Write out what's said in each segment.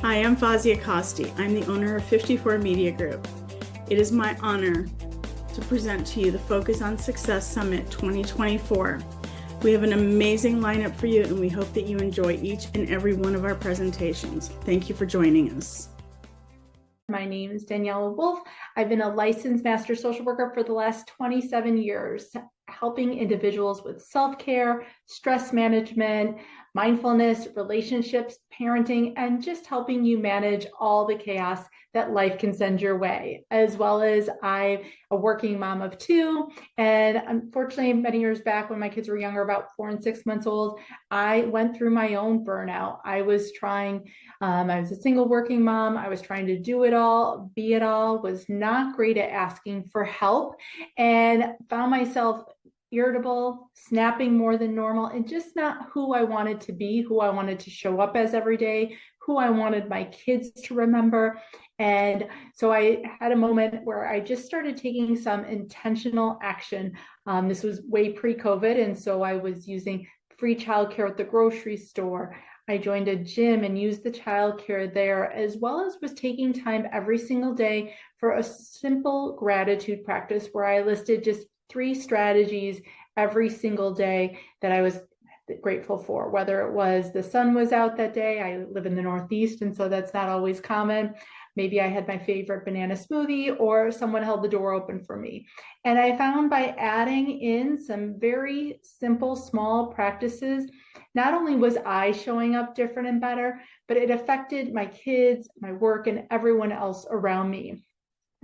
Hi, I'm Fazia Costi. I'm the owner of 54 Media Group. It is my honor to present to you the Focus on Success Summit 2024. We have an amazing lineup for you, and we hope that you enjoy each and every one of our presentations. Thank you for joining us. My name is Daniela Wolfe. I've been a licensed master social worker for the last 27 years, helping individuals with self-care, stress management, mindfulness, relationships, parenting, and just helping you manage all the chaos that life can send your way. As well as I'm a working mom of two. And unfortunately, many years back when my kids were younger, about 4 and 6 months old, I went through my own burnout. I was a single working mom. I was trying to do it all, be it all, was not great at asking for help, and found myself irritable, snapping more than normal, and just not who I wanted to be, who I wanted to show up as every day, who I wanted my kids to remember. And so I had a moment where I just started taking some intentional action. This was way pre-COVID, and so I was using free childcare at the grocery store. I joined a gym and used the childcare there, as well as was taking time every single day for a simple gratitude practice where I listed just 3 strategies every single day that I was grateful for, whether it was the sun was out that day. I live in the Northeast, and so that's not always common. Maybe I had my favorite banana smoothie, or someone held the door open for me. And I found by adding in some very simple, small practices, not only was I showing up different and better, but it affected my kids, my work, and everyone else around me.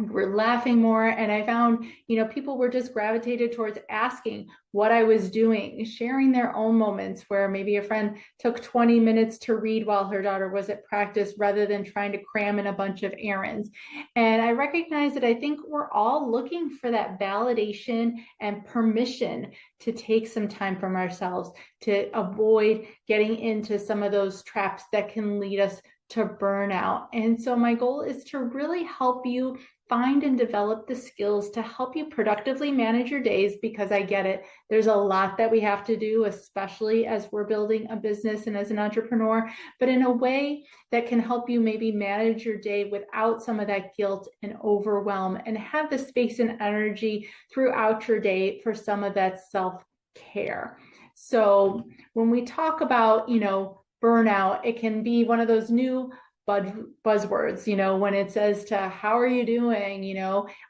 We're laughing more, and I found, people were just gravitated towards asking what I was doing, sharing their own moments where maybe a friend took 20 minutes to read while her daughter was at practice rather than trying to cram in a bunch of errands. And I recognize that I think we're all looking for that validation and permission to take some time from ourselves, to avoid getting into some of those traps that can lead us to burnout. And so my goal is to really help you find and develop the skills to help you productively manage your days, because I get it. There's a lot that we have to do, especially as we're building a business and as an entrepreneur, but in a way that can help you maybe manage your day without some of that guilt and overwhelm, and have the space and energy throughout your day for some of that self-care. So when we talk about, burnout, it can be one of those new buzzwords, when it says to how are you doing,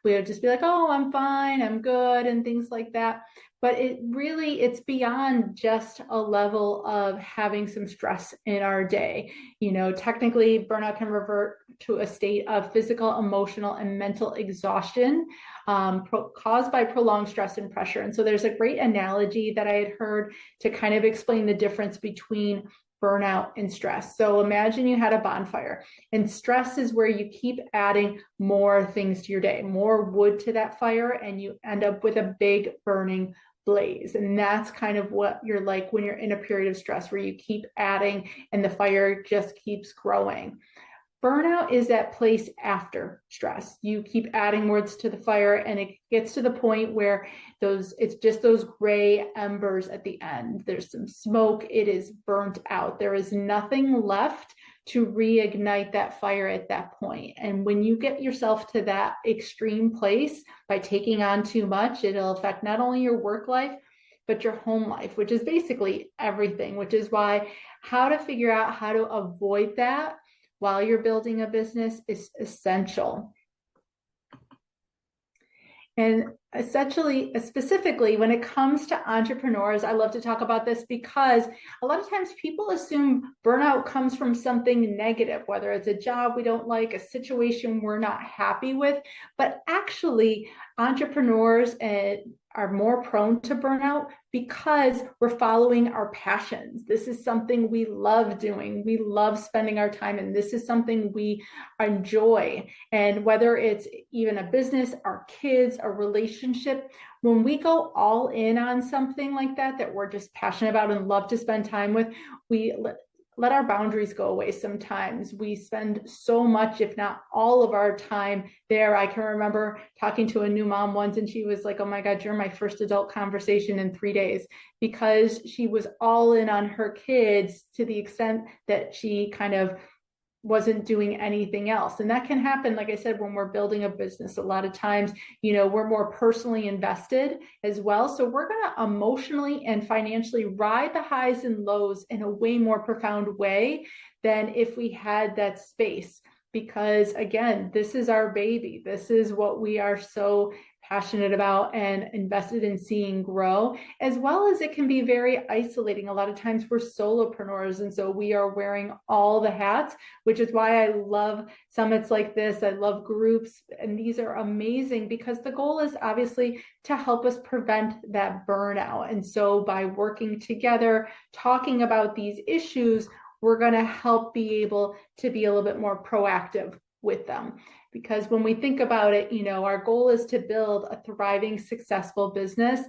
we would just be like, oh, I'm fine, I'm good, and things like that. But it's beyond just a level of having some stress in our day. Technically, burnout can revert to a state of physical, emotional, and mental exhaustion caused by prolonged stress and pressure. And so there's a great analogy that I had heard to kind of explain the difference between burnout and stress. So imagine you had a bonfire, and stress is where you keep adding more things to your day, more wood to that fire, and you end up with a big burning blaze. And that's kind of what you're like when you're in a period of stress, where you keep adding and the fire just keeps growing. Burnout is that place after stress. You keep adding words to the fire, and it gets to the point where it's just those gray embers at the end. There's some smoke. It is burnt out. There is nothing left to reignite that fire at that point. And when you get yourself to that extreme place by taking on too much, it'll affect not only your work life, but your home life, which is basically everything, which is why how to figure out how to avoid that while you're building a business is essential. And specifically, when it comes to entrepreneurs, I love to talk about this because a lot of times people assume burnout comes from something negative, whether it's a job we don't like, a situation we're not happy with. But actually, entrepreneurs are more prone to burnout because we're following our passions. This is something we love doing. We love spending our time, and this is something we enjoy. And whether it's even a business, our kids, a relationship, when we go all in on something like that we're just passionate about and love to spend time with, we let our boundaries go away sometimes. We spend so much, if not all of our time there. I can remember talking to a new mom once, and she was like, oh my God, you're my first adult conversation in 3 days, because she was all in on her kids to the extent that she kind of wasn't doing anything else. And that can happen, like I said, when we're building a business. A lot of times, we're more personally invested as well. So we're going to emotionally and financially ride the highs and lows in a way more profound way than if we had that space. Because again, this is our baby. This is what we are so passionate about and invested in seeing grow, as well as it can be very isolating. A lot of times we're solopreneurs, and so we are wearing all the hats, which is why I love summits like this. I love groups, and these are amazing because the goal is obviously to help us prevent that burnout. And so by working together, talking about these issues, we're going to help be able to be a little bit more proactive with them. Because when we think about it, our goal is to build a thriving, successful business.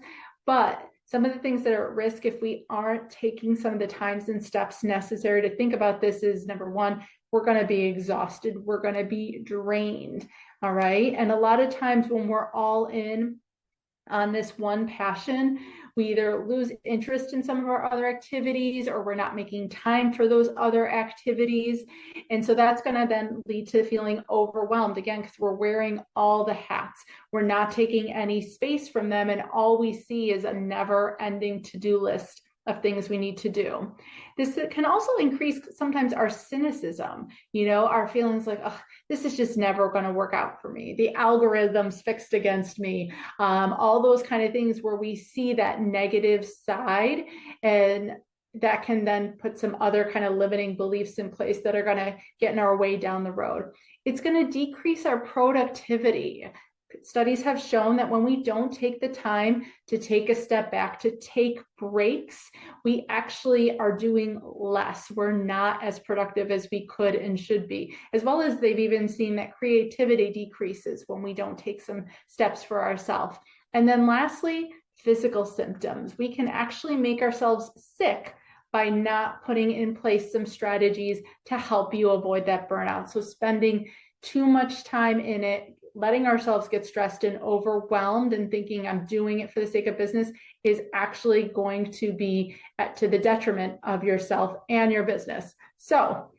But some of the things that are at risk if we aren't taking some of the times and steps necessary to think about this is, number one, we're going to be exhausted. We're going to be drained. All right. And a lot of times when we're all in on this one passion, we either lose interest in some of our other activities or we're not making time for those other activities. And so that's going to then lead to feeling overwhelmed again, because we're wearing all the hats. We're not taking any space from them. And all we see is a never ending to-do list of things we need to do. This can also increase sometimes our cynicism, our feelings like, oh, this is just never going to work out for me. The algorithm's fixed against me. All those kind of things where we see that negative side, and that can then put some other kind of limiting beliefs in place that are going to get in our way down the road. It's going to decrease our productivity. Studies have shown that when we don't take the time to take a step back, to take breaks, we actually are doing less. We're not as productive as we could and should be, as well as they've even seen that creativity decreases when we don't take some steps for ourselves. And then lastly, physical symptoms. We can actually make ourselves sick by not putting in place some strategies to help you avoid that burnout. So spending too much time in it, letting ourselves get stressed and overwhelmed and thinking I'm doing it for the sake of business is actually going to be to the detriment of yourself and your business. So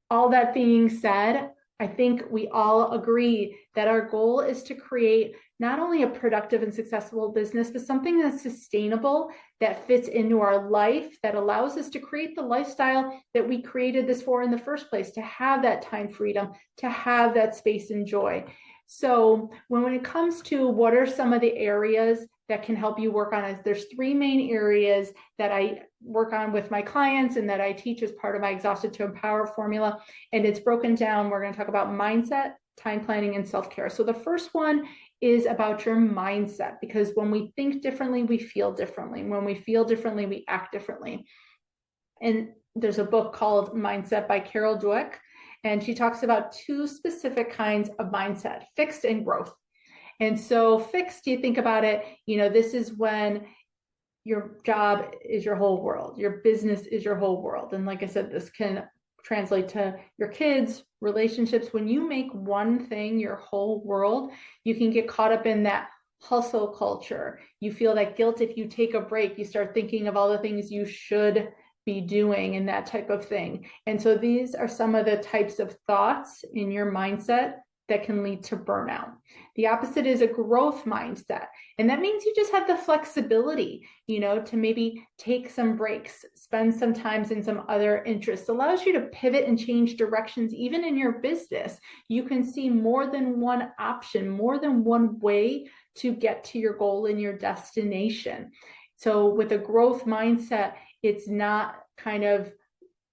all that being said, I think we all agree that our goal is to create not only a productive and successful business, but something that's sustainable, that fits into our life, that allows us to create the lifestyle that we created this for in the first place, to have that time freedom, to have that space and joy. So when it comes to what are some of the areas that can help you work on it, there's three main areas that I work on with my clients and that I teach as part of my Exhausted to Empower formula. And it's broken down. We're going to talk about mindset, time planning, and self-care. So the first one is about your mindset, because when we think differently, we feel differently. When we feel differently, we act differently. And there's a book called Mindset by Carol Dweck. And she talks about two specific kinds of mindset, fixed and growth. And so fixed, you think about it, this is when your job is your whole world. Your business is your whole world. And like I said, this can translate to your kids, relationships. When you make one thing your whole world, you can get caught up in that hustle culture. You feel that guilt if you take a break. You start thinking of all the things you should be doing and that type of thing. And so these are some of the types of thoughts in your mindset that can lead to burnout. The opposite is a growth mindset. And that means you just have the flexibility, to maybe take some breaks, spend some time in some other interests, allows you to pivot and change directions. Even in your business, you can see more than one option, more than one way to get to your goal and your destination. So with a growth mindset, it's not kind of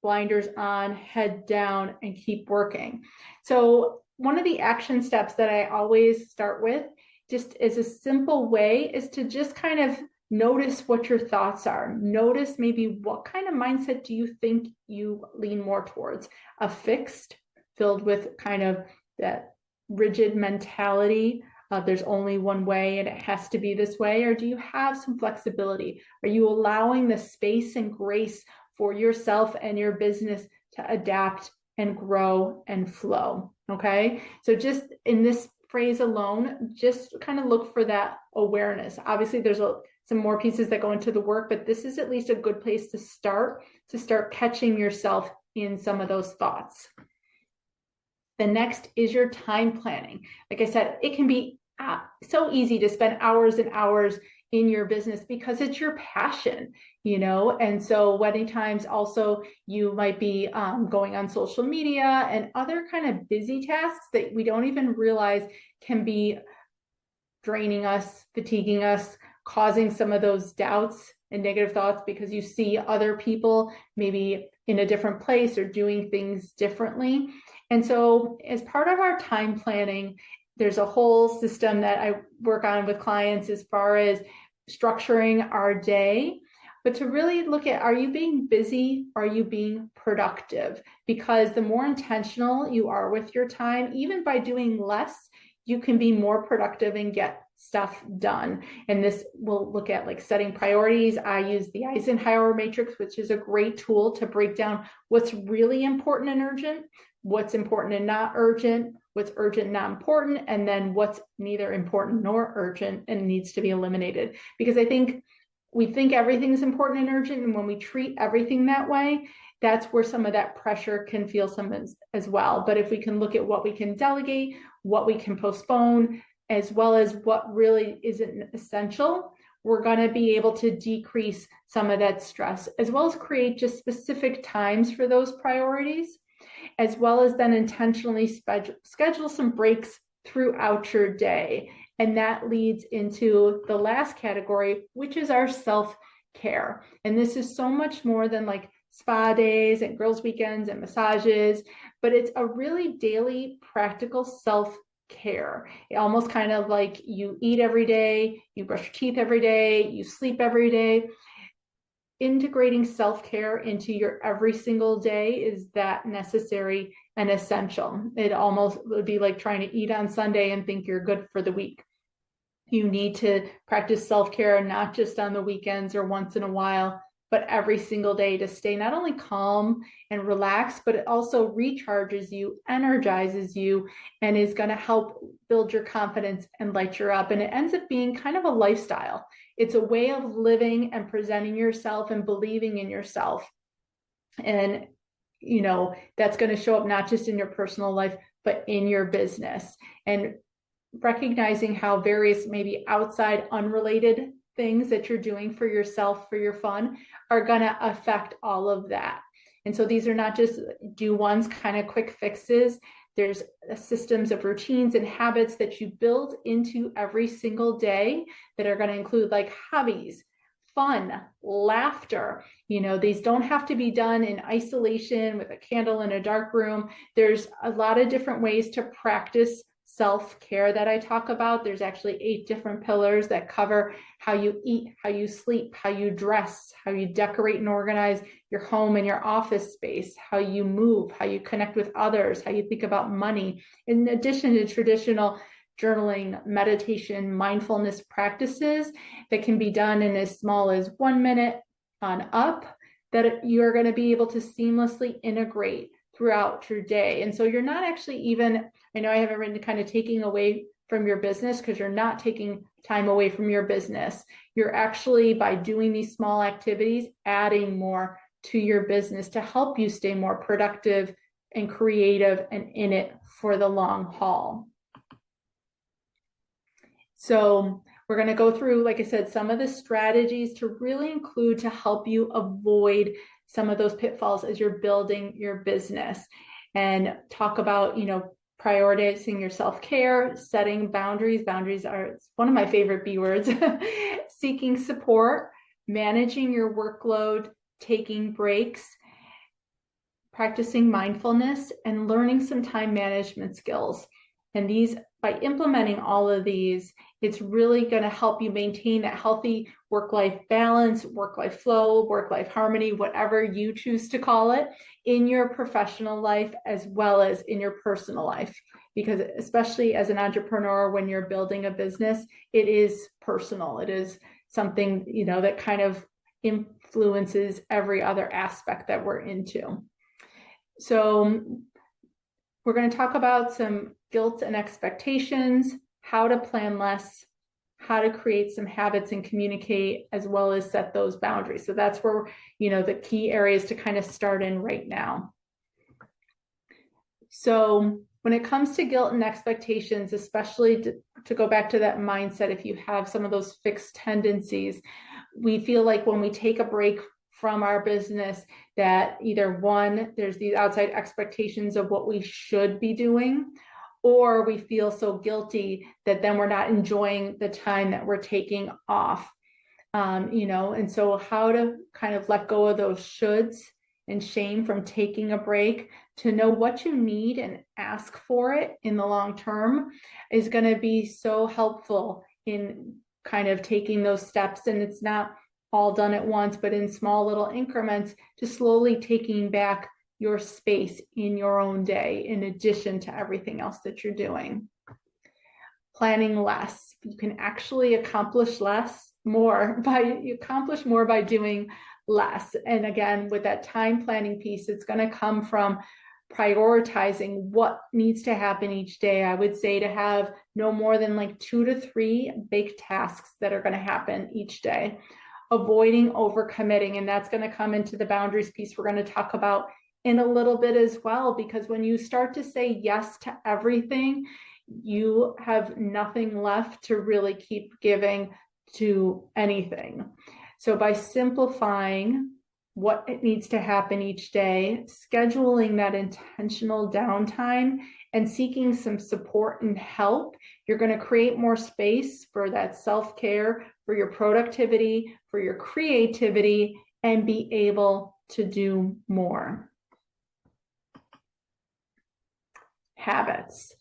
blinders on, head down, and keep working. So one of the action steps that I always start with, just as a simple way, is to just kind of notice what your thoughts are. Notice maybe what kind of mindset do you think you lean more towards? A fixed, filled with kind of that rigid mentality of there's only one way and it has to be this way? Or do you have some flexibility? Are you allowing the space and grace for yourself and your business to adapt and grow and flow? Okay, so just in this phrase alone, just kind of look for that awareness. Obviously, there's some more pieces that go into the work, but this is at least a good place to start catching yourself in some of those thoughts. The next is your time planning. Like I said, it can be so easy to spend hours and hours in your business because it's your passion, and so many times also you might be going on social media and other kind of busy tasks that we don't even realize can be draining us, fatiguing us, causing some of those doubts and negative thoughts because you see other people maybe in a different place or doing things differently. And so as part of our time planning, there's a whole system that I work on with clients as far as structuring our day, but to really look at, are you being busy? Are you being productive? Because the more intentional you are with your time, even by doing less, you can be more productive and get stuff done. And this will look at like setting priorities. I use the Eisenhower matrix, which is a great tool to break down what's really important and urgent, what's important and not urgent, what's urgent and not important, and then what's neither important nor urgent and needs to be eliminated. Because I think we think everything's important and urgent, and when we treat everything that way, that's where some of that pressure can feel some as well. But if we can look at what we can delegate, what we can postpone, as well as what really isn't essential, we're going to be able to decrease some of that stress, as well as create just specific times for those priorities, as well as then intentionally schedule some breaks throughout your day. And that leads into the last category, which is our self-care. And this is so much more than like spa days and girls' weekends and massages, but it's a really daily practical self-care. Almost kind of like you eat every day, you brush your teeth every day, you sleep every day. Integrating self-care into your every single day is that necessary and essential. It almost would be like trying to eat on Sunday and think you're good for the week. You need to practice self-care, not just on the weekends or once in a while, but every single day to stay not only calm and relaxed, but it also recharges you, energizes you, and is going to help build your confidence and light you up. And it ends up being kind of a lifestyle. It's a way of living and presenting yourself and believing in yourself. And, that's going to show up not just in your personal life, but in your business. And recognizing how various maybe outside unrelated things that you're doing for yourself, for your fun, are going to affect all of that. And so these are not just do ones kind of quick fixes. There's systems of routines and habits that you build into every single day that are going to include like hobbies, fun, laughter. These don't have to be done in isolation with a candle in a dark room. There's a lot of different ways to practice self-care that I talk about. There's actually 8 different pillars that cover how you eat, how you sleep, how you dress, how you decorate and organize your home and your office space, how you move, how you connect with others, how you think about money, in addition to traditional journaling, meditation, mindfulness practices that can be done in as small as 1 minute on up, that you're going to be able to seamlessly integrate throughout your day. And so you're not actually even, I know I have it written kind of taking away from your business, because you're not taking time away from your business. You're actually, by doing these small activities, adding more to your business to help you stay more productive and creative and in it for the long haul. So we're going to go through, like I said, some of the strategies to really include to help you avoid some of those pitfalls as you're building your business, and talk about, prioritizing your self-care, setting boundaries. Boundaries are one of my favorite B words. Seeking support, managing your workload, taking breaks, practicing mindfulness, and learning some time management skills. And these, by implementing all of these, it's really going to help you maintain that healthy work-life balance, work-life flow, work-life harmony, whatever you choose to call it, in your professional life as well as in your personal life. Because especially as an entrepreneur, when you're building a business, it is personal. It is something, that kind of influences every other aspect that we're into. So we're going to talk about some guilt and expectations, how to plan less, how to create some habits and communicate, as well as set those boundaries. So that's where, the key areas to kind of start in right now. So When it comes to guilt and expectations, especially to go back to that mindset, if you have some of those fixed tendencies, we feel like when we take a break from our business, that either one, there's these outside expectations of what we should be doing, or we feel so guilty that then we're not enjoying the time that we're taking off. And so how to kind of let go of those shoulds and shame from taking a break, to know what you need and ask for it in the long term, is going to be so helpful in kind of taking those steps. And it's not all done at once, but in small little increments, to slowly taking back your space in your own day, in addition to everything else that you're doing. Planning less. You can actually accomplish more by doing less. And again, with that time planning piece, it's going to come from prioritizing what needs to happen each day. I would say to have no more than like 2 to 3 big tasks that are going to happen each day. Avoiding overcommitting, and that's going to come into the boundaries piece we're going to talk about in a little bit as well, because when you start to say yes to everything, you have nothing left to really keep giving to anything. So by simplifying what it needs to happen each day, scheduling that intentional downtime, and seeking some support and help, you're going to create more space for that self-care, for your productivity, for your creativity, and be able to do more. Habits.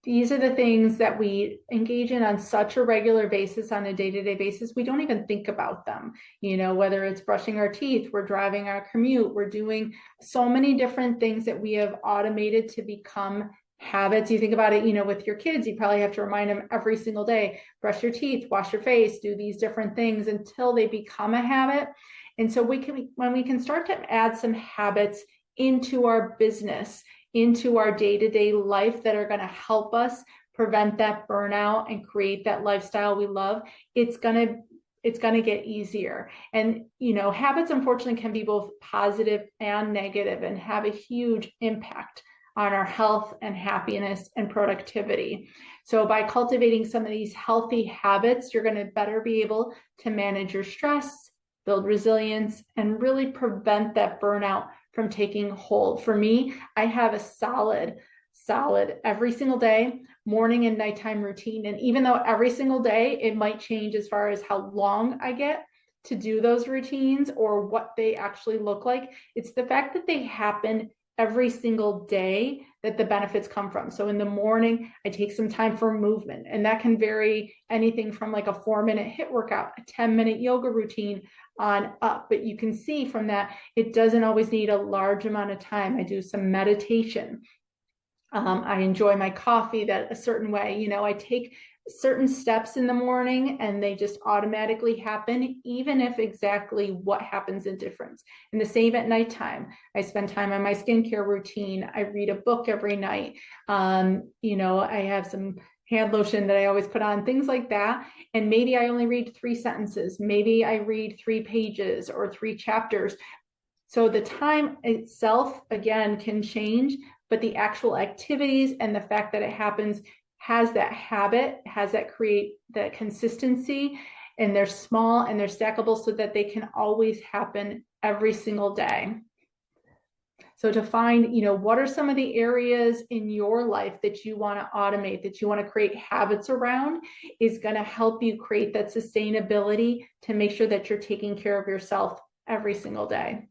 These are the things that we engage in on such a regular basis, on a day-to-day basis. We don't even think about them, whether it's brushing our teeth, we're driving our commute, we're doing so many different things that we have automated to become habits. You think about it, with your kids, you probably have to remind them every single day, brush your teeth, wash your face, do these different things until they become a habit. And so when we can start to add some habits into our business, into our day-to-day life, that are going to help us prevent that burnout and create that lifestyle we love, it's going to get easier. And, habits unfortunately can be both positive and negative, and have a huge impact on our health and happiness and productivity. So by cultivating some of these healthy habits, you're going to better be able to manage your stress, build resilience, and really prevent that burnout from taking hold. For me, I have a solid every single day, morning and nighttime routine. And even though every single day it might change as far as how long I get to do those routines or what they actually look like, it's the fact that they happen every single day that the benefits come from. So in the morning, I take some time for movement, and that can vary anything from like a 4-minute HIIT workout, a 10-minute yoga routine on up. But you can see from that, it doesn't always need a large amount of time. I do some meditation. I enjoy my coffee that a certain way. I take certain steps in the morning and they just automatically happen, even if exactly what happens in difference. And the same at nighttime. I spend time on my skincare routine. I read a book every night. I have some hand lotion that I always put on, things like that. And maybe I only read 3 sentences. Maybe I read 3 pages or 3 chapters. So the time itself, again, can change, but the actual activities and the fact that it happens has that habit, has that create that consistency, and they're small and they're stackable so that they can always happen every single day. So to find, what are some of the areas in your life that you want to automate, that you want to create habits around, is going to help you create that sustainability to make sure that you're taking care of yourself every single day.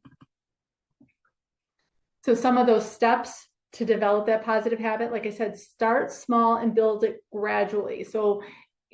So some of those steps to develop that positive habit, like I said, start small and build it gradually. So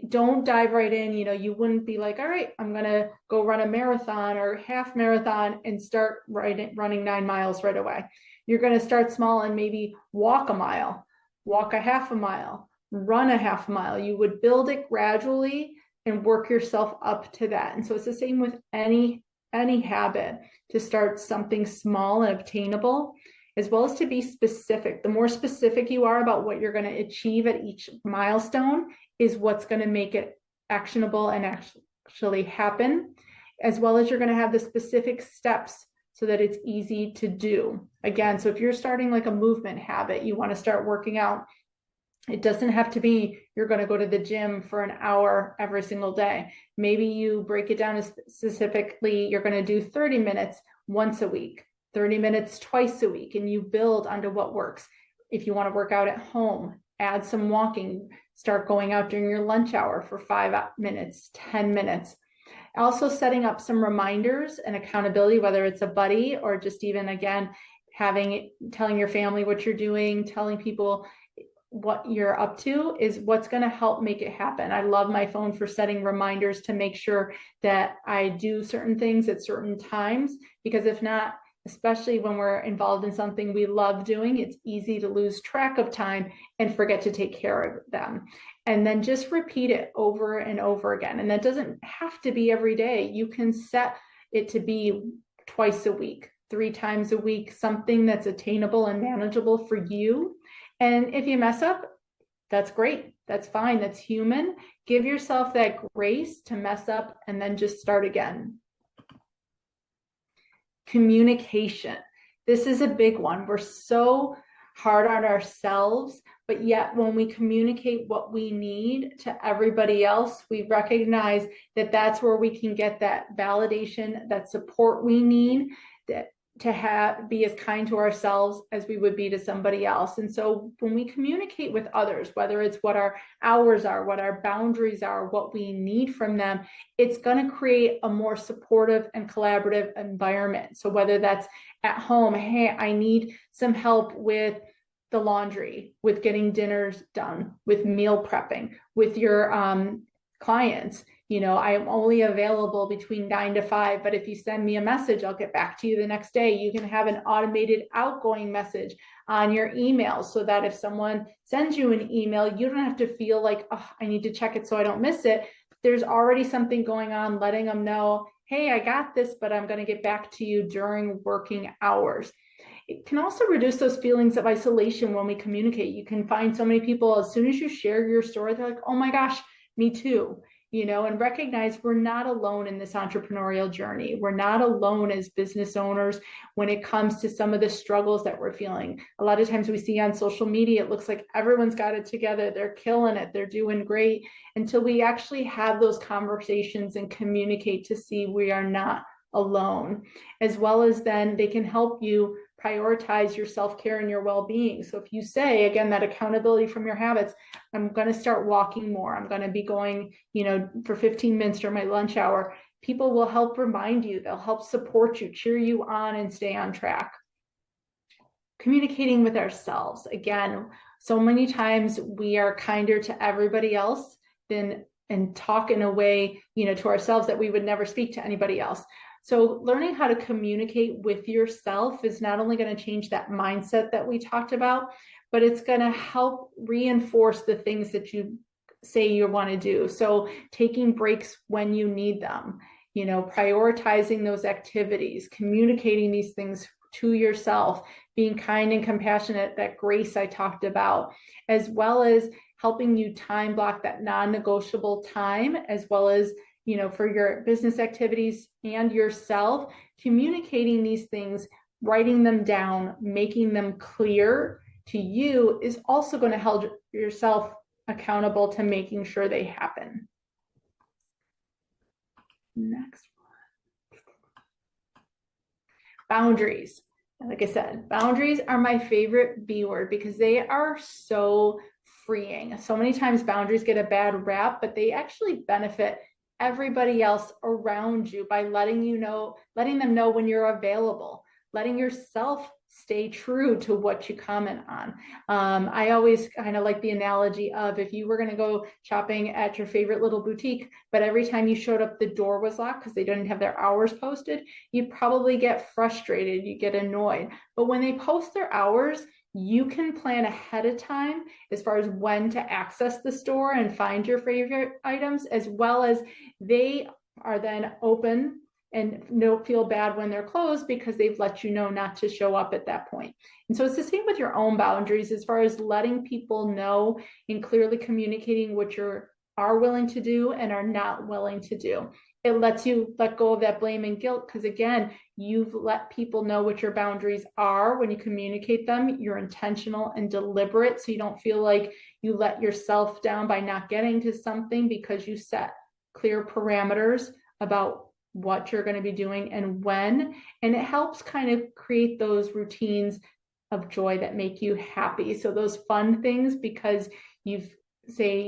don't dive right in. You wouldn't be like, all right, I'm going to go run a marathon or half marathon and start running 9 miles right away. You're going to start small and maybe walk a mile, walk a half a mile, run a half a mile. You would build it gradually and work yourself up to that. And so it's the same with any habit, to start something small and obtainable, as well as to be specific. The more specific you are about what you're going to achieve at each milestone is what's going to make it actionable and actually happen, as well as you're going to have the specific steps so that it's easy to do. Again, so if you're starting like a movement habit, you want to start working out, it doesn't have to be you're going to go to the gym for an hour every single day. Maybe you break it down as specifically, you're going to do 30 minutes once a week, 30 minutes twice a week, and you build onto what works. If you want to work out at home, add some walking, start going out during your lunch hour for 5 minutes, 10 minutes. Also setting up some reminders and accountability, whether it's a buddy or just even, again, telling your family what you're doing, telling people what you're up to is what's going to help make it happen. I love my phone for setting reminders to make sure that I do certain things at certain times, because if not, especially when we're involved in something we love doing, it's easy to lose track of time and forget to take care of them. And then just repeat it over and over again. And that doesn't have to be every day. You can set it to be twice a week, 3 times a week, something that's attainable and manageable for you. And if you mess up, that's great. That's fine. That's human. Give yourself that grace to mess up and then just start again. Communication. This is a big one. We're so hard on ourselves, but yet when we communicate what we need to everybody else, we recognize that that's where we can get that validation, that support we need, that to be as kind to ourselves as we would be to somebody else. And so when we communicate with others, whether it's what our hours are, what our boundaries are, what we need from them, it's going to create a more supportive and collaborative environment. So whether that's at home, hey, I need some help with the laundry, with getting dinners done, with meal prepping, with your clients. I am only available between 9 to 5, but if you send me a message, I'll get back to you the next day. You can have an automated outgoing message on your email so that if someone sends you an email, you don't have to feel like, oh, I need to check it so I don't miss it. There's already something going on, letting them know, hey, I got this, but I'm going to get back to you during working hours. It can also reduce those feelings of isolation when we communicate. You can find so many people, as soon as you share your story, they're like, oh my gosh, me too. And recognize we're not alone in this entrepreneurial journey. We're not alone as business owners when it comes to some of the struggles that we're feeling. A lot of times we see on social media, it looks like everyone's got it together. They're killing it. They're doing great, until we actually have those conversations and communicate to see we are not alone, as well as then they can help you prioritize your self-care and your well-being. So if you say, again, that accountability from your habits, I'm going to start walking more. I'm going to be going, for 15 minutes during my lunch hour. People will help remind you. They'll help support you, cheer you on, and stay on track. Communicating with ourselves. Again, so many times we are kinder to everybody else and talk in a way, to ourselves that we would never speak to anybody else. So learning how to communicate with yourself is not only going to change that mindset that we talked about, but it's going to help reinforce the things that you say you want to do. So taking breaks when you need them, prioritizing those activities, communicating these things to yourself, being kind and compassionate, that grace I talked about, as well as helping you time block that non-negotiable time, as well as for your business activities and yourself. Communicating these things, writing them down, making them clear to you is also going to hold yourself accountable to making sure they happen. Next one. Boundaries. Like I said, boundaries are my favorite B word because they are so freeing. So many times boundaries get a bad rap, but they actually benefit everybody else around you by letting them know when you're available, letting yourself stay true to what you comment on. I always kind of like the analogy of if you were going to go shopping at your favorite little boutique, but every time you showed up, the door was locked because they didn't have their hours posted, you'd probably get frustrated, you get annoyed. But when they post their hours, you can plan ahead of time as far as when to access the store and find your favorite items, as well as they are then open and don't feel bad when they're closed because they've let you know not to show up at that point. And so it's the same with your own boundaries as far as letting people know and clearly communicating what you are willing to do and are not willing to do. It lets you let go of that blame and guilt because, again, you've let people know what your boundaries are. When you communicate them, you're intentional and deliberate, so you don't feel like you let yourself down by not getting to something, because you set clear parameters about what you're going to be doing and when. And it helps kind of create those routines of joy that make you happy. So those fun things, because you've say,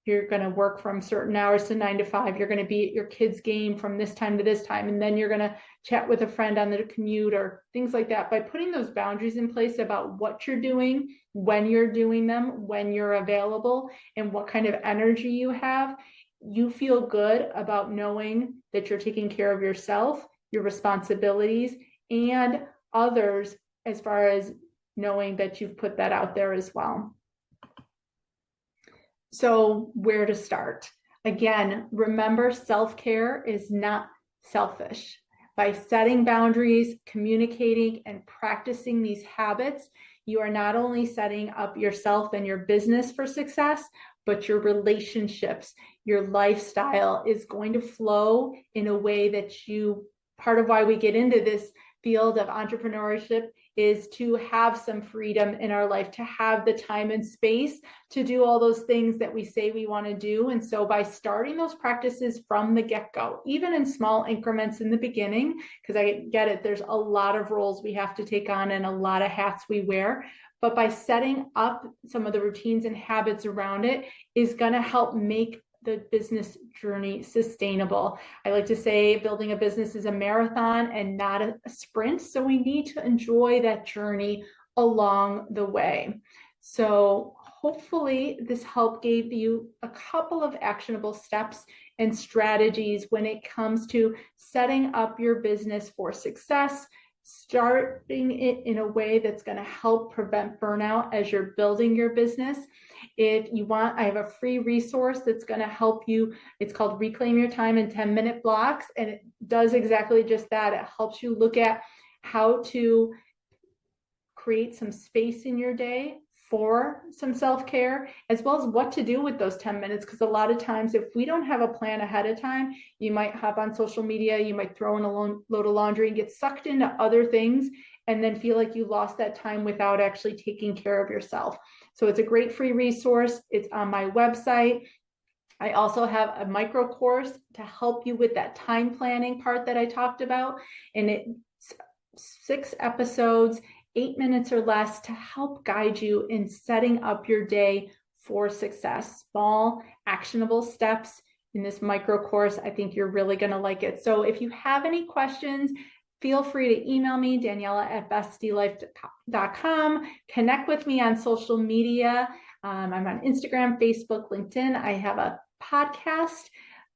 you're going to work from certain hours to 9 to 5. You're going to be at your kids' game from this time to this time. And then you're going to chat with a friend on the commute or things like that. By putting those boundaries in place about what you're doing, when you're doing them, when you're available, and what kind of energy you have, you feel good about knowing that you're taking care of yourself, your responsibilities, and others, as far as knowing that you've put that out there as well. So where to start? Again, remember, self-care is not selfish. By setting boundaries, communicating, and practicing these habits, you are not only setting up yourself and your business for success, but your relationships, your lifestyle is going to flow in a way that part of why we get into this field of entrepreneurship is to have some freedom in our life, to have the time and space to do all those things that we say we want to do. And so by starting those practices from the get-go, even in small increments in the beginning, because I get it, there's a lot of roles we have to take on and a lot of hats we wear. But by setting up some of the routines and habits around it is going to help make the business journey sustainable. I like to say building a business is a marathon and not a sprint. So we need to enjoy that journey along the way. So hopefully this help gave you a couple of actionable steps and strategies when it comes to setting up your business for success, starting it in a way that's going to help prevent burnout as you're building your business. If you want, I have a free resource that's going to help you. It's called Reclaim Your Time in 10-minute blocks. And it does exactly just that. It helps you look at how to create some space in your day for some self-care, as well as what to do with those 10 minutes. Because a lot of times, if we don't have a plan ahead of time, you might hop on social media, you might throw in a load of laundry and get sucked into other things, and then feel like you lost that time without actually taking care of yourself. So it's a great free resource. It's on my website. I also have a micro course to help you with that time planning part that I talked about. And it's 6 episodes, 8 minutes or less, to help guide you in setting up your day for success. Small, actionable steps in this micro course. I think you're really going to like it. So if you have any questions, feel free to email me, Daniela@bestdlife.com. Connect with me on social media. I'm on Instagram, Facebook, LinkedIn. I have a podcast,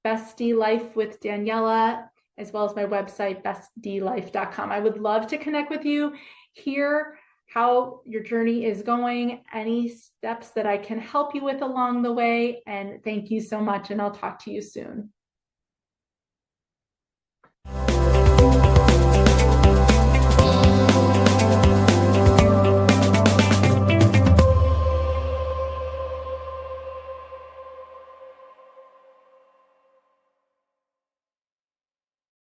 Bestie Life with Daniela, as well as my website, bestdlife.com. I would love to connect with you, hear how your journey is going, any steps that I can help you with along the way. And thank you so much, and I'll talk to you soon.